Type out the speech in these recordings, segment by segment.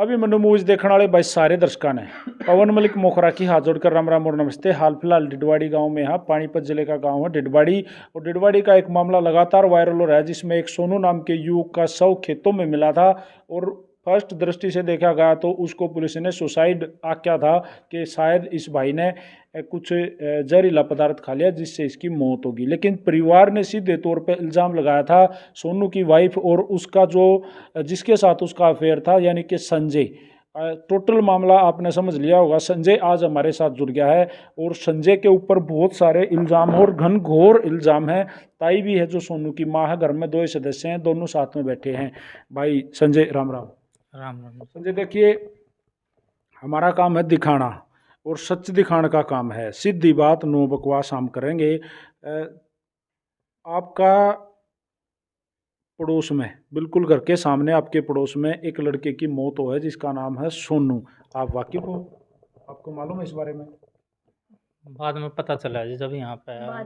अभी मनु मूवीज देखने वाले भाई सारे दर्शकों ने पवन मलिक मोखरा की हाथ जोड़कर राम राम और नमस्ते। हाल फिलहाल डिडवाड़ी गांव में यहाँ पानीपत जिले का गांव है डिडवाड़ी, और डिडवाड़ी का एक मामला लगातार वायरल हो रहा है, जिसमें एक सोनू नाम के युवक का शव खेतों में मिला था और फर्स्ट दृष्टि से देखा गया तो उसको पुलिस ने सुसाइड आख्या था कि शायद इस भाई ने कुछ जहरीला पदार्थ खा लिया जिससे इसकी मौत होगी। लेकिन परिवार ने सीधे तौर पे इल्ज़ाम लगाया था सोनू की वाइफ और उसका जो जिसके साथ उसका अफेयर था यानी कि संजय। टोटल मामला आपने समझ लिया होगा। संजय आज हमारे साथ जुड़ गया है और संजय के ऊपर बहुत सारे इल्ज़ाम और घनघोर इल्ज़ाम है। ताई भी है जो सोनू की माँ है, घर में 2 सदस्य हैं, दोनों साथ में बैठे हैं। भाई संजय राम राम। राम राम। संजय देखिए, हमारा काम है दिखाना और सच दिखाने का काम है, सीधी बात नो बकवास हम करेंगे। आपका पड़ोस में बिल्कुल घर के सामने आपके पड़ोस में एक लड़के की मौत हो है जिसका नाम है सोनू, आप वाकिफ हो? आपको मालूम है इस बारे में? बाद में पता चला जी जब यहाँ पे आया।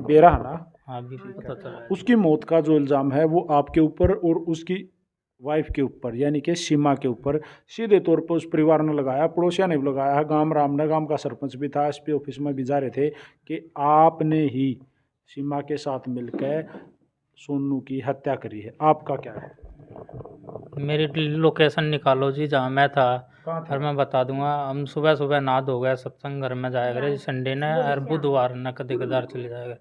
बेरा है ना? हाँ भी पता चला। उसकी मौत का जो इल्ज़ाम है वो आपके ऊपर और उसकी वाइफ के ऊपर यानी कि सीमा के ऊपर सीधे तौर पर उस परिवार ने लगाया, पड़ोसिया ने भी लगाया, गांव रामनगर गांव का सरपंच भी था, एसपी ऑफिस में भी जा रहे थे कि आपने ही सीमा के साथ मिलकर सोनू की हत्या करी है। आपका क्या है? मेरी लोकेशन निकालो जी जहाँ मैं था, कहाँ फिर मैं बता दूंगा। हम सुबह सुबह नहा धो गए, सत्संग घर में जाया करे जी संडे ने, और बुधवार न कदे कदार चले जाएगा।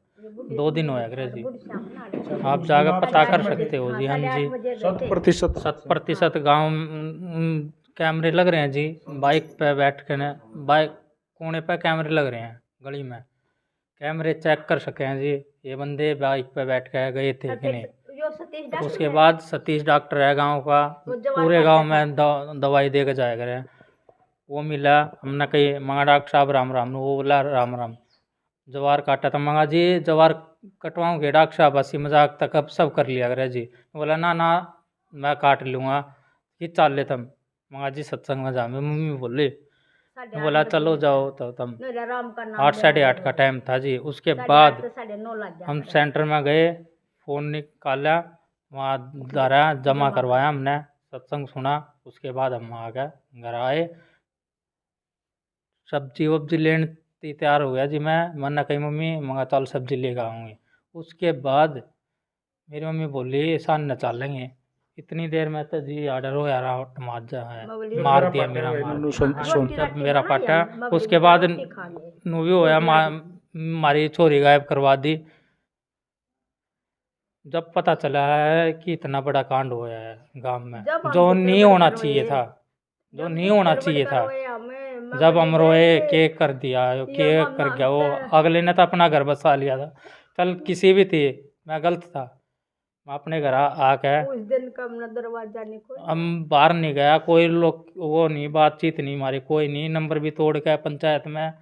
2 दिन होया करे जी। आप जाकर पता कर सकते हो जी। हाँ जी, 100% गाँव कैमरे लग रहे हैं जी। बाइक पे बैठ के न बाइक कोने पे कैमरे लग रहे हैं, गली में कैमरे चेक कर सके हैं जी। ये बंदे बाइक पे बैठ के गए थे कि नहीं। उसके बाद सतीश डॉक्टर है गांव का, पूरे गांव में दवाई दे के जाया करे। वो मिला, हमने कही मंगा डॉक्टर साहब राम राम, वो बोला राम राम। जवार काटा था, मंगा जी जवार कटवाऊँगे डॉक्टर साहब, हंसी मजाक तक अब सब कर लिया करे जी। बोला ना ना मैं काट लूँगा, कि चाल ले तुम। मंगा जी सत्संग में जा, मम्मी बोली। बोला चलो जाओ, तो तुम 8 साढ़े 8 का टाइम था जी। उसके बाद हम सेंटर में गए, फ़ोन निकाला, वहाँ धरा, जमा करवाया हमने, सत्संग सुना। उसके बाद हम आ गए, घर आए, सब्जी वब्जी लेने तैयार हो गया जी। मैंने कही मम्मी मंगा चल सब्जी लेकर आऊँगी। उसके बाद मेरी मम्मी बोली ऐसा न चलेंगे। इतनी देर में तो जी ऑर्डर हो यार मार दिया मेरा जब मेरा पाटा। उसके बाद नूवी होया, हमारी छोरी गायब करवा दी। जब पता चला है कि इतना बड़ा कांड हुआ है गांव में, जो नहीं होना चाहिए था, जो नहीं होना चाहिए था। जब हम रोए, केक कर दिया, केक कर गया वो। अगले ने तो अपना घर बसा लिया था। चल किसी भी थी, मैं गलत था। मैं अपने घर आके उस दिन कब ना दरवाजा नहीं खोला, हम बाहर नहीं गया, कोई लोग वो नहीं, बातचीत नहीं हमारी, कोई नहीं। नंबर भी तोड़ के पंचायत में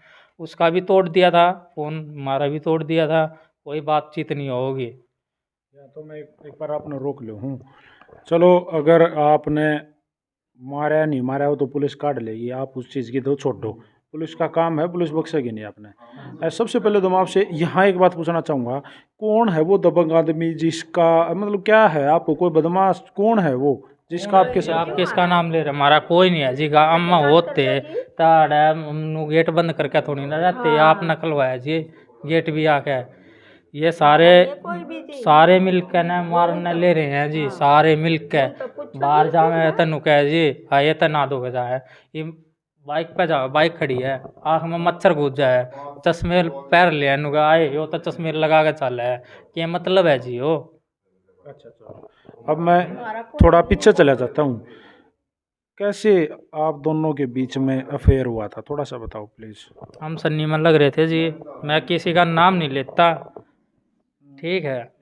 उसका भी तोड़ दिया था, फ़ोन हमारा भी तोड़ दिया था, कोई बातचीत नहीं होगी। या तो मैं एक बार आपने रोक लो हूँ। चलो अगर आपने मारा नहीं मारा हो तो पुलिस काट लेगी, आप उस चीज़ की तो छोड़ दो, पुलिस का काम है, पुलिस बख्शेगी नहीं आपने। सबसे पहले तो मैं आपसे यहाँ एक बात पूछना चाहूँगा, कौन है वो दबंग आदमी जिसका मतलब क्या है, आपको कोई बदमाश कौन है वो जिसका आपके साथ? आप किसका नाम ले रहे? हमारा कोई नहीं है जी। अम्मा होते ताड़ा गेट बंद करके थोड़ी ना रहते। आप नकलवाया जी गेट भी आके। ये सारे मिलकर न मारने ले रहे हैं जी, सारे मिलकर। बाहर जावे तनु कह जी आए तो ना दो जाए। ये बाइक पे जाओ, बाइक खड़ी है, आँख में मच्छर घुस जाए, चश्मे पैर ले आए, यो तो चश्मे लगा के चल है, क्या मतलब है जी वो। अच्छा, अब मैं थोड़ा पीछे चला जाता हूँ। कैसे आप दोनों के बीच में अफेयर हुआ था, थोड़ा सा बताओ प्लीज़। हम सन्नी में लग रहे थे जी, मैं किसी का नाम नहीं लेता, ठीक है।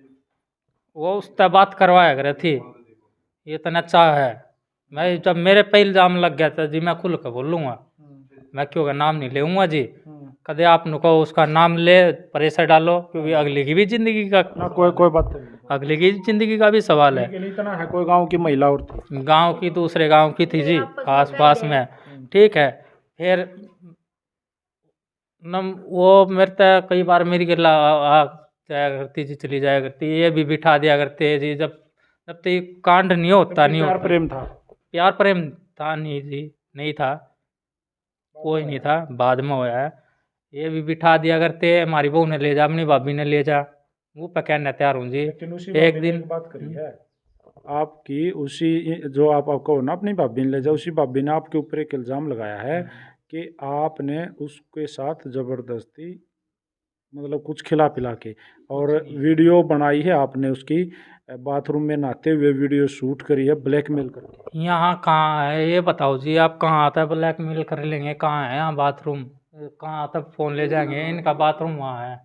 वो उससे बात करवाया करे थी, ये इतना चाह है। मैं जब मेरे पे इल्ज़ाम लग गया था जी, मैं खुल कर बोलूँगा, मैं क्यों का नाम नहीं लेऊँगा जी। कदे आप नुको उसका नाम ले प्रेशर डालो, क्योंकि अगले की भी ज़िंदगी का ना कोई बात नहीं, अगले की ज़िंदगी का भी सवाल है। इतना है, कोई गांव की महिला और थी, गांव की दूसरे गांव की थी जी, आस पास में, ठीक है। फिर वो मेरे तक कई बार मेरी गिरला जाया करती जी, चली जाया करती, ये भी बिठा दिया करते जी। जब तक कांड नहीं होता नहीं होता। प्रेम था, प्यार प्रेम पता नहीं जी, नहीं था, कोई नहीं था, बाद में होया है। ये भी बिठा दिया करते, हमारी बहू ने ले जा, अपनी भाभी ने ले जा, मुँह पे कहना तैयार हूँ जी। लेकिन उसी एक भाभी ने दिन एक बात करी है आपकी, उसी जो आप आपको हो ना अपनी भाभी ने ले जाओ, उसी भाभी ने आपके ऊपर एक इल्ज़ाम लगाया है कि आपने उसके साथ जबरदस्ती मतलब कुछ खिला पिला के, और वीडियो बनाई है आपने उसकी, बाथरूम में नहाते हुए वीडियो शूट करी है ब्लैकमेल करके। यहाँ कहाँ है ये बताओ जी, आप कहाँ आता है ब्लैकमेल कर लेंगे, कहाँ है यहाँ बाथरूम, कहाँ आता फ़ोन ले जाएंगे, इनका बाथरूम वहाँ है,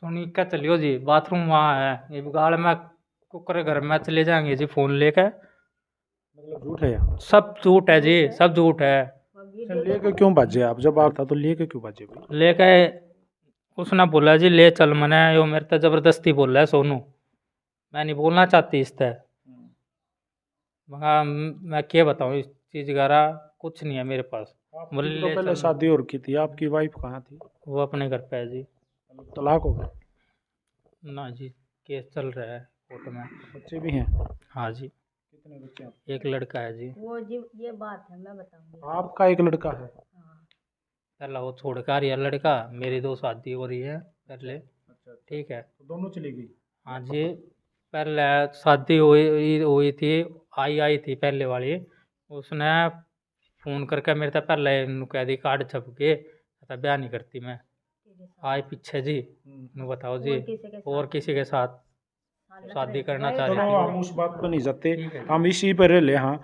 सुनी क्या चलियो जी, बाथरूम वहाँ है, ये बिगाड़ में कुकर घर में चले जाएंगे जी फ़ोन लेकर, मतलब झूठ है यार। सब झूठ है जी, सब झूठ है। अच्छा, लेके क्यों भाजे आप, जब आप था तो लेके क्यों भाजे भाई? लेके उसने बोला जी ले चल, मैंने यो मेरे तो ज़बरदस्ती बोल रहा है सोनू, मैं नहीं बोलना चाहती इस तरह, मैं क्या बताऊँ इस चीज़ का, कुछ नहीं है मेरे पास। बोले आपकी तो ले पहले चल, शादी और की थी, आपकी वाइफ कहाँ थी? वो अपने घर पे है जी। तलाक हो गया? ना जी, केस चल रहा है कोर्ट में। बच्चे भी हैं? हाँ जी, कितने बच्चे हैं? एक लड़का है जी। वो जी ये बात है मैं बताऊंगी। आपका एक लड़का है? हाँ। पहला वो छोड़ कर ये लड़का, मेरी 2 शादी हो रही है पहले, अच्छा, ठीक है। तो दोनों चली गई? हाँ जी, पहले शादी हुई हुई थी, आई थी पहले वाली, उसने फ़ोन करके मेरे से पहले इन्होंने कह दी कार्ड छप के, कहता ब्याह नहीं करती मैं, तेरे साथ आई पीछे जी, इन्हों बताओ जी, और किसी के साथ शादी करना चाह रही चलो थी। हम उस बात पर नहीं जाते, ठीक है। हम इसी पर ले। हाँ,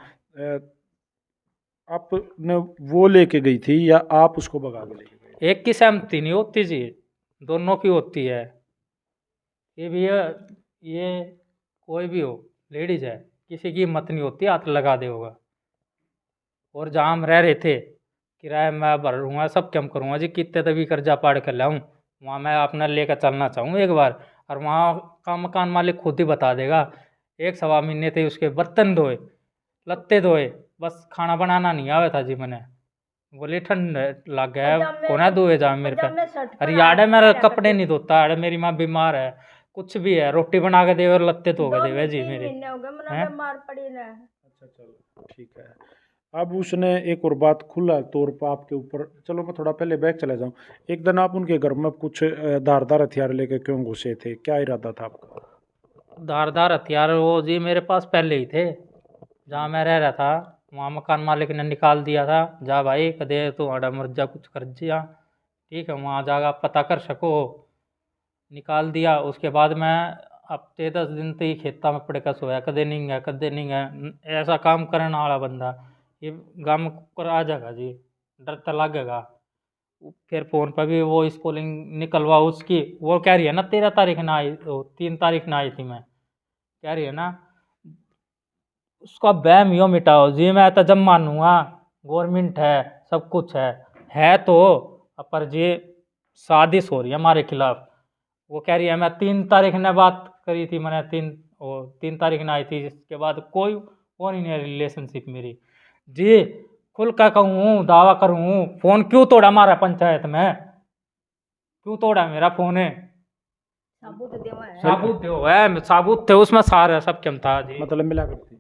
आपने वो लेके गई थी या आप उसको भगा के लेके गए? एक की सहमति नहीं होती जी, दोनों की होती है। ये भी ये कोई भी हो, लेडीज है, किसी की हिम्मत नहीं होती हाथ लगा दे होगा। और जहाँ हम रह रहे थे, किराया मैं भरूँगा, सब कम करूँगा जी, कितने तभी कर्जा पाड़ कर लाऊँ, वहाँ मैं अपना लेकर चलना चाहूँ एक बार, और वहाँ का मकान मालिक खुद ही बता देगा। 1 सवा महीने थे उसके बर्तन धोए, लत्ते धोए, बस खाना बनाना नहीं आवे था जी मैंने। बोले ठंड लग गया जब है, मैं- कोना धोए जा मेरे जब पे। मैं शर्ट अरे पर यार है, मेरा आया कपड़े नहीं धोता है, मेरी माँ बीमार है, कुछ भी है, रोटी बना के देवे और लत्ते धो के देवे जी मेरे। महीने हो गए मैंने हैं? बीमार पड़ी ना। अच्छा चलो ठीक है। अब उसने एक और बात खुला तौर पर आपके ऊपर, चलो मैं थोड़ा पहले बैक चला जाऊँ। एक दिन आप उनके घर में कुछ धारदार हथियार लेके क्यों घुसे थे, क्या इरादा था आपका? धारदार हथियार वो जी मेरे पास पहले ही थे, जहाँ मैं रह रहा था वहाँ मकान मालिक ने निकाल दिया था, जा भाई कदे तू आड़ा मर जा, कुछ कर जिया, ठीक है, वहाँ जाकर आप पता कर सको, निकाल दिया। उसके बाद मैं हफ्ते 10 दिन तो ही खेता में पड़ कर सोया, कदे नहीं गया, कदे नहीं गया, ऐसा काम करने वाला बंदा ये गाँव में कुकर आ जाएगा जी, डर तो लगेगा। फिर फ़ोन पर भी वो स्कूलिंग निकलवा उसकी, वो कह रही है ना 13 तारीख ना आई, 3 तारीख ना आई थी मैं, कह रही है ना, उसका वहम यो मिटाओ जी, मैं तो जब मानूंगा गवर्नमेंट है, सब कुछ है तो, पर जी साजिश हो रही है हमारे खिलाफ। वो कह रही है मैं 3 तारीख ने बात करी थी, मैंने 3 तारीख ने आई थी, इसके बाद कोई वो नहीं है रिलेशनशिप मेरी जी। खुल कर कहूँ, दावा करूँ, फ़ोन क्यों तोड़ा हमारा पंचायत में, क्यों तोड़ा मेरा फ़ोन है, साबुत देवा है। साबुत है, साबुत थे उसमें सारा सब क्या था जी। मतलब मिला करती?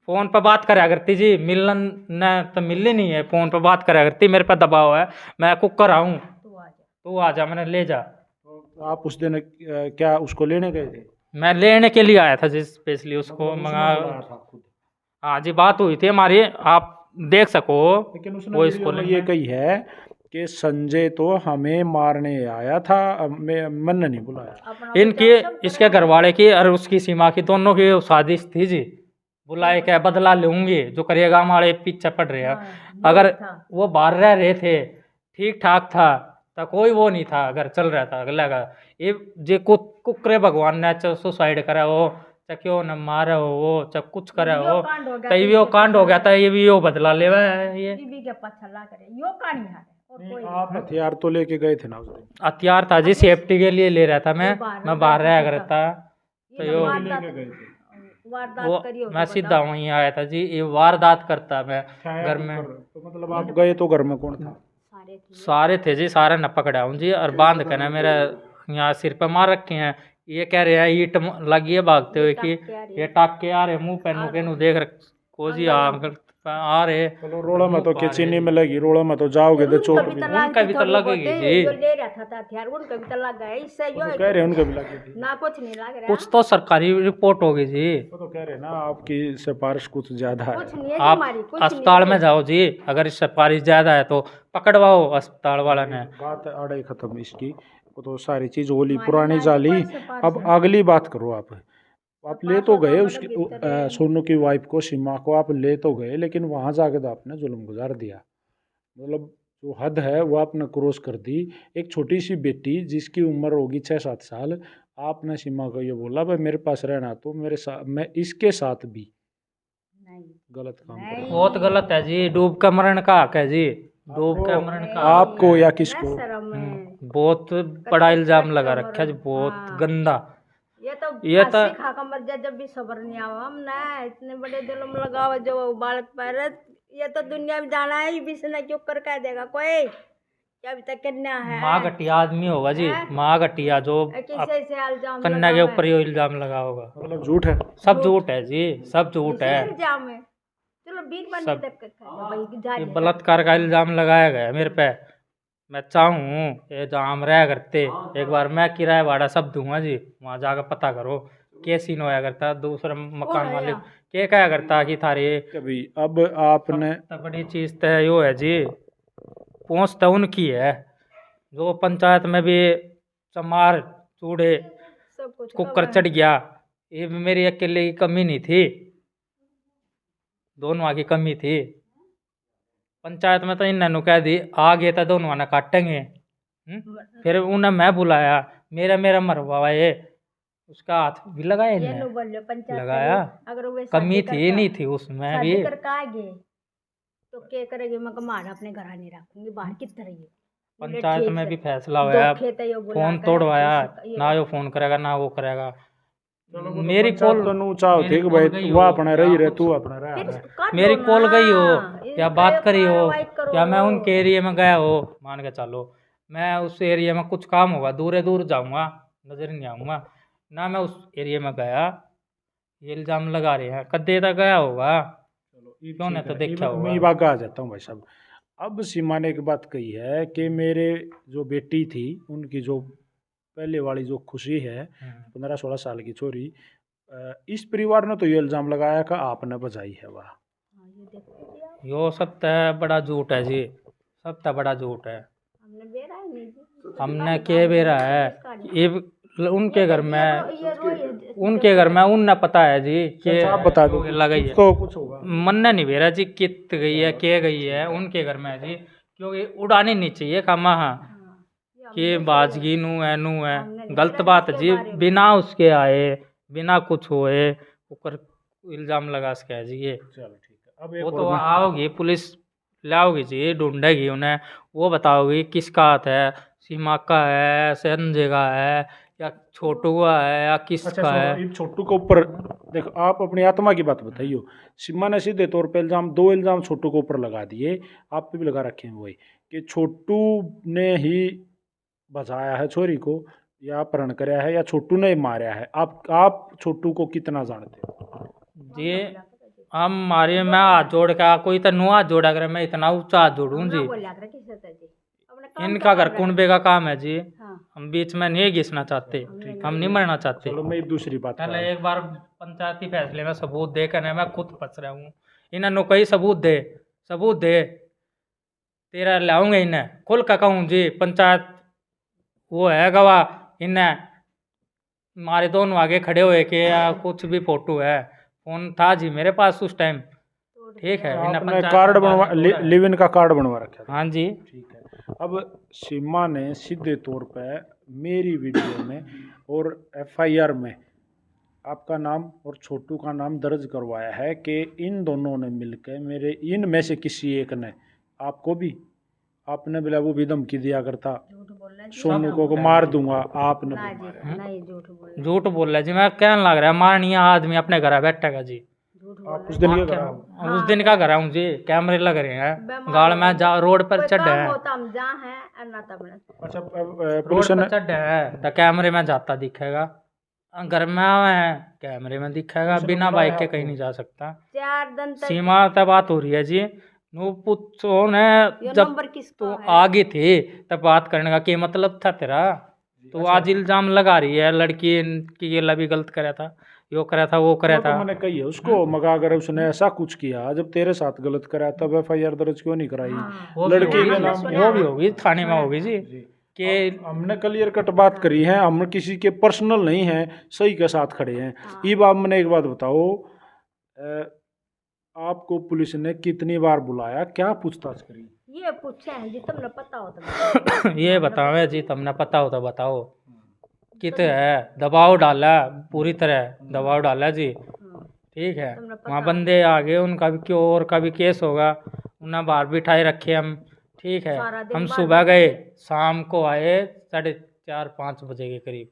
फ़ोन पर बात करा करती जी, मिलन न तो मिलनी नहीं है, फ़ोन पर बात करा करती, मेरे पे दबाव है, मैं कुकर आऊँ तू आ जा। तू आ जा, मैंने ले जा। तो आप उस दिन क्या उसको लेने गए थे? मैं लेने के लिए आया था जी, स्पेशली उसको मतलब उसने मंगा। बुलाया था खुद? हाँ जी, बात हुई थी हमारी, आप देख सको। लेकिन उसने वो वीडियो में ये कही है कि संजय तो हमें मारने आया था, मैंने नहीं बुलाया। अपना इनकी, बचाव सब इसके करा। घर वाले की और उसकी सीमा की, दोनों की साजिश थी जी, बुलाए क्या बदला लूंगी, जो करिएगा हमारे पीछे पड़ रहे हैं। हाँ, अगर था। वो बाहर रह रहे थे, ठीक ठाक था, तो कोई वो नहीं था, अगर चल रहा था अगला का, ये जे कुकरे भगवान ने सुसाइड करा हो, चाहे क्यों न मारा हो वो, चाहे कुछ करा यो हो, कांड हो गया तो ये वो कांड हो गया था, ये भी यो बदला लेवा है ये। बीबी के पाछा ला करे यो कहानी है और कोई आप हथियार तो लेके गए थे ना उस दिन? हथियार था जी, सेफ्टी के लिए ले रहा था मैं बाहर रह कर था, तो ये यो लेके गए थे? वो वारदात करी हो मैं सीधा वहीं आया था जी, ये वारदात करता मैं घर में। तो मतलब आप गए तो घर में कौन था? सारे थे। सारे थे जी, सारे न पकड़ा हूँ जी, और बांध कर ना मेरा यहाँ सिर पे मार रखे हैं। ये कह रहे हैं ईट लगी है भागते हुए कि ये टाक के आ रहे मुंह पे नु के नु देख रख कोजी आ रहे। चलो रोड़ा में तो चीनी में लगी, रोड़ा में तो जाओगे तो चोट भी उनका भी तो लगेगी जी। जो ले रहा था हथियार उनका भी तो लग गया, इससे जो है कह रहे हैं उनके भी लगी थी। ना कुछ नहीं लग रहा, कुछ तो सरकारी रिपोर्ट होगी जी। वो तो कह रहे हैं ना आपकी सिफारिश कुछ ज्यादा है। कुछ नहीं है आप हमारी, कुछ अस्पताल में जाओ जी, अगर सिफारिश ज्यादा है तो पकड़वाओ अस्पताल वाला ने। बात आड़े खत्म इसकी, वो तो सारी चीज होली पुरानी जाली। अब अगली बात करो आप ले तो गए उसकी सोनू की वाइफ को, सीमा को आप ले तो गए, लेकिन वहां जाके तो आपने जुल्म गुजार दिया। मतलब जो हद है वो आपने क्रॉस कर दी। एक छोटी सी बेटी जिसकी उम्र होगी 6-7 साल, आपने सीमा को ये बोला भाई मेरे पास रहना तो मेरे साथ, मैं इसके साथ भी नहीं। गलत काम कर। बहुत गलत है जी, डूब के मरण का हक है जी, डूब के मरण का। आपको या किसको? शर्म है। बहुत बड़ा इल्जाम लगा रखा है जी, बहुत हाँ। गंदा। ये तो ये तो फांसी खा कर मर जाए जब भी सबर नहीं आवा, हम ना इतने बड़े जुल्म लगाओ जो बालक पर। ये तो दुनिया में जाना है, बीच ने क्यों कर कह देगा कोई क्या अभी तक कन्या है। माँ घटिया आदमी होगा जी, माँ घटिया जो किसे से इल्जाम कन्या के ऊपर ये इल्जाम लगा होगा। मतलब झूठ है। सब झूठ है जी, सब झूठ है। इल्जाम है, चलो 20 बन सब- तक भाई जा ये बलात्कार का इल्जाम लगाया गया है मेरे पे। मैं चाहूँ ये जहाँ हम रहा करते, एक बार मैं किराया भाड़ा सब दूंगा जी, वहाँ जाकर पता करो क्या सीन होया करता। दूसरा मकान मालिक क्या कहा करता कि थारे कभी अब आपने सबसे बड़ी चीज तो यो है जी, पहुँच तो उनकी है जो पंचायत में भी चमार चूड़े सब कुछ कुकर चढ़ गया। ये भी मेरी अकेले की कमी नहीं थी, दोनों की कमी थी। पंचायत में तो इन्होंने कह दी आ गए तो दोनों ने काटेंगे। फिर उन्हें मैं बुलाया, मेरा मरवाए, उसका हाथ भी लगाया ये इन्हें, नो बोलो पंचायत लगाया। अगर वो कमी थी नहीं थी उसमें भी। शादी करके आ गए तो क्या करेगी, मैं कमार अपने घर नहीं रखूंगी, बाहर किस तरह ये पंचायत में भी फैसला हुआ, फोन तोड़वाया, ना यो फोन करेगा ना वो करेगा। मेरी कॉल ठीक भाई वो अपना रही रहे, तू अपना रहा। मेरी कॉल गई हो या बात करी हो या मैं उनके एरिया में गया हो, मान के चलो मैं उस एरिया में कुछ काम होगा दूर दूर जाऊंगा, नजर नहीं आऊंगा ना। मैं उस एरिया में गया, ये इल्जाम लगा रहे हैं, कद्दे तक गया होगा क्यों नहीं तो देखा होगा। मैं बात आ जाता हूँ भाई साहब। अब सीमा ने एक बात कही है कि मेरे जो बेटी थी उनकी जो पहले वाली जो खुशी है 15-16 साल की छोरी, इस परिवार ने तो ये इल्जाम लगाया कि आपने बजाई है वाह। यो सब तो बड़ा झूठ है जी, सब तो बड़ा झूठ है। हमने बेरा ही नहीं जी। हमने के बेरा है ये उनके घर में उनने पता है जी कि आप बता दो लगाई है तो कुछ होगा। मन नहीं बेरा जी कित गई है के गई है उनके घर में है जी, क्योंकि उड़ानी नहीं चाहिए कामा कि बाजगी नू है गलत बात है जी। बिना उसके आए बिना कुछ होए ऊपर इल्जाम लगा सके है जी ये। चलो ठीक है, अब एक वो और तो बात- आओगी पुलिस लाओगी जी, ढूंढेगी उन्हें, वो बताओगी किसका हाथ है, सीमा का है, संजय का है या छोटू का है या किसका है। इन छोटू के ऊपर देखो, आप अपनी आत्मा की बात बताइए। सीमा ने सीधे तौर पे दो इल्जाम छोटू के ऊपर लगा दिए, आप पे भी लगा रखे हैं वही कि छोटू ने ही बचाया है छोरी को या अपहरण कराया है या छोटू ने ही मारा है। आप छोटू को कितना जानते हो? जी हम मारे मैं हाथ जोड़ का कोई तो नुआ हाथ जोड़ा करे, मैं इतना ऊंचा हाथ जोड़ूं जी। इनका घर कुंबे का काम है जी, हम बीच में नहीं घिसना चाहते, हम नहीं मरना चाहते। चलो मैं दूसरी बात पहले एक बार पंचायती फैसले में सबूत दे कर मैं खुद फंस रहा हूँ। इन्हें कोई सबूत दे तेरा लाऊंगा, इन्हें खुल का कहूँ जी, पंचायत वो है गवाह, इन्हें हमारे दोनों आगे खड़े हुए कि कुछ भी फोटो है, फोन था जी मेरे पास उस टाइम, ठीक है। आपने कार्ड बनवा लिव इन का कार्ड बनवा रखा था? हाँ जी ठीक है। अब सीमा ने सीधे तौर पे मेरी वीडियो में और एफआईआर में आपका नाम और छोटू का नाम दर्ज करवाया है कि इन दोनों ने मिलकर मेरे इनमें से किसी एक ने आपको भी, आपने बोला वो भी धमकी दिया करता सोनू को मार दूंगा, आपने झूठ बोल रहा है जी। मैं कहने लग रहा है मारनी आदमी अपने घर बैठेगा जी। आप उस दिन ये उस दिन का घर हूँ जी, कैमरे लग रहे हैं गाड़ में जा रोड पर चढ़ है। अच्छा रोड पुलिस ने पर चढ़ है तो कैमरे में जाता दिखेगा, घर में आवे हैं कैमरे में दिखेगा, बिना बाइक के कहीं नहीं जा सकता। 4 दिन तक सीमा तक बात हो रही है जी। नो पूछो ने, ये जब नंबर किसका तो है? आगे थे तब बात करने का क्या मतलब था तेरा? तो आज इल्जाम लगा रही है लड़की कि ये भी गलत करा था, यो करा था, वो करा वो तो था। मैंने कही है उसको, मगर अगर उसने ऐसा कुछ किया जब तेरे साथ गलत करा तब FIR दर्ज क्यों नहीं कराई? हाँ। वो भी लड़की होगी के जी, नाम वो भी होगी, थाने में होगी जी। जी। कि हमने क्लियर कट बात करी है, हम किसी के पर्सनल नहीं है, सही के साथ खड़े हैं। ये बात मैंने एक बात बताओ, आपको पुलिस ने कितनी बार बुलाया, क्या पूछताछ करी? ये पूछे हैं जी, तुमने पता हो तो ये बतावे जी, तुमने पता हो तो बताओ। कित है दबाव डाला, पूरी तरह दबाव डाला जी। ठीक है, तुमने पता वहाँ बंदे आ गए, उनका भी क्यों और का भी केस होगा, उन्हें बाहर बिठाए रखे हम। ठीक है, सारा दिन हम बाहर सुबह गए, शाम को आए 4:30-5 बजे के करीब।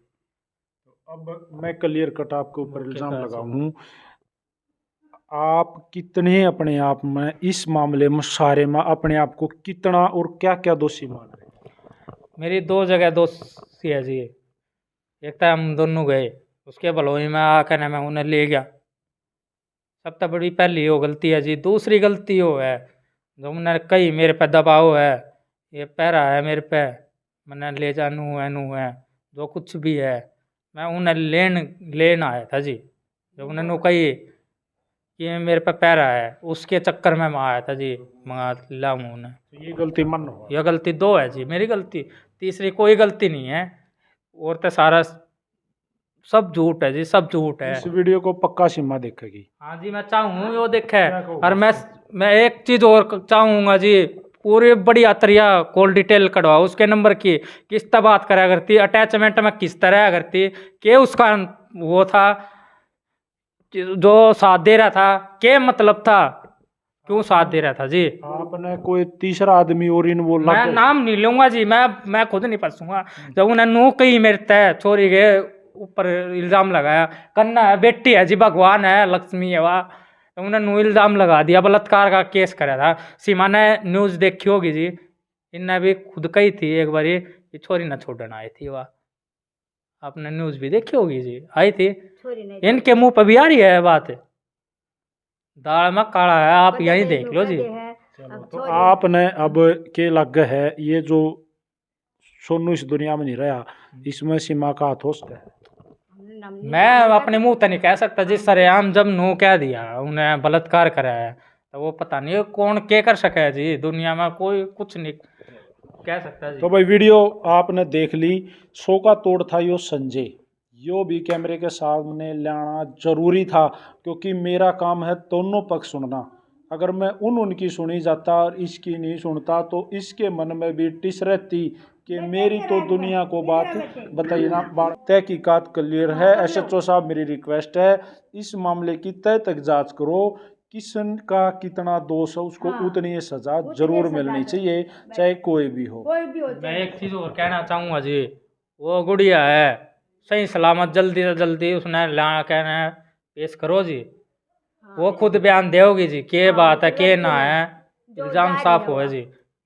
अब मैं क्लियर कट आपके ऊपर ओके, इल्जाम सर, लगाऊं, आप कितने अपने आप में इस मामले में सारे में अपने आप को कितना और क्या क्या दोषी मान रहे हैं? मेरी 2 जगह दोस्ती है जी। एक तो हम दोनों गए, उसके भलोई में आकर मैं उन्हें ले गया, सबसे बड़ी पहली वो गलती है जी। दूसरी गलती वो है जो उन्हें कही मेरे पे दबाव है, ये पैरा है मेरे पे, मैंने ले जानू है नू है, जो कुछ भी है मैं उन्हें लेन आया था जी। जब उन्होंने कही कि ये मेरे पे पैरा है, उसके चक्कर में मैं आया था जी, मंगा ला उन्हें। तो ये गलती मन हुआ। यह गलती 2 है जी, मेरी गलती। तीसरी कोई गलती नहीं है, और तो सारा सब झूठ है जी, सब झूठ है। इस वीडियो को पक्का सीमा देखेगी। हाँ जी, मैं चाहूँ वो देखे। क्या कहोगे? और मैं एक चीज़ और चाहूँगा जी, पूरी बढ़िया तरिया कॉल डिटेल कटवाओ उसके नंबर की, किस तरह बात करा करती, अटैचमेंट में किस तरह करती, के उसका वो था जो साथ दे रहा था, के मतलब था, क्यों साथ दे रहा था जी। आपने कोई तीसरा आदमी और इन्वॉल्व मैं नाम नहीं लूंगा जी, मैं खुद नहीं फंसूंगा। जब उन्हें नू कही मेरे तय छोरी के ऊपर इल्जाम लगाया, कन्ना है बेटी है जी, भगवान है, लक्ष्मी है वाह, तो उन्हें नू इल्जाम लगा दिया, बलात्कार का केस करा था। सीमा ने न्यूज़ देखी होगी जी, इनने भी खुद कही थी एक बारी, ये छोरी न छोड़ना आई थी वाह, आपने न्यूज़ भी देखी होगी जी, आई थी। छोरी नहीं इनके मुंह पर भी आ रही है बात, दाल में काला है, आप यहीं देख लो जी। तो आपने अब के लग है ये जो सोनू इस दुनिया में नहीं रहा, इसमें सीमा का हाथ हो सकता है? मैं अपने मुंह तो नहीं कह सकता जिस सरेआम जब नू कह दिया उन्हें बलात्कार करा है, तो वो पता नहीं कौन क्या कर सके है जी, दुनिया में कोई कुछ नहीं कह सकता जी। तो भाई वीडियो आपने देख ली, सो का तोड़ था यो संजय, यो भी कैमरे के सामने लाना जरूरी था, क्योंकि मेरा काम है दोनों पक्ष सुनना। अगर मैं उनकी सुनी जाता और इसकी नहीं सुनता तो इसके मन में भी टिस रहती कि मेरी तो दुनिया को बात बताइए ना। तहकीकात क्लियर है, SHO साहब मेरी रिक्वेस्ट है, इस मामले की तय तक जांच करो, किसन का कितना दोष है उसको उतनी सजा जरूर मिलनी चाहिए, चाहे कोई भी हो। मैं एक चीज़ और कहना चाहूँगा जी, वो गुड़िया है सही सलामत जल्दी से जल्दी उसने ला कहना पेश करो जी, वो खुद बयान देगी जी, के बात है के ना है, इल्ज़ाम साफ हो है जी।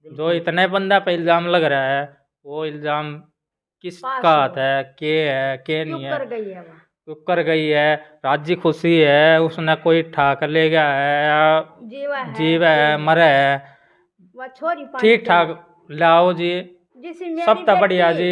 जो इतने बंदा पे इल्ज़ाम लग रहा है, वो इल्ज़ाम किसका हाथ है के नहीं है, क्यों कर गई है, राजी खुशी है, उसने कोई ठाक ले गया है या जीवा है मरा है, ठीक ठाक लाओ जी, सब तो बढ़िया जी।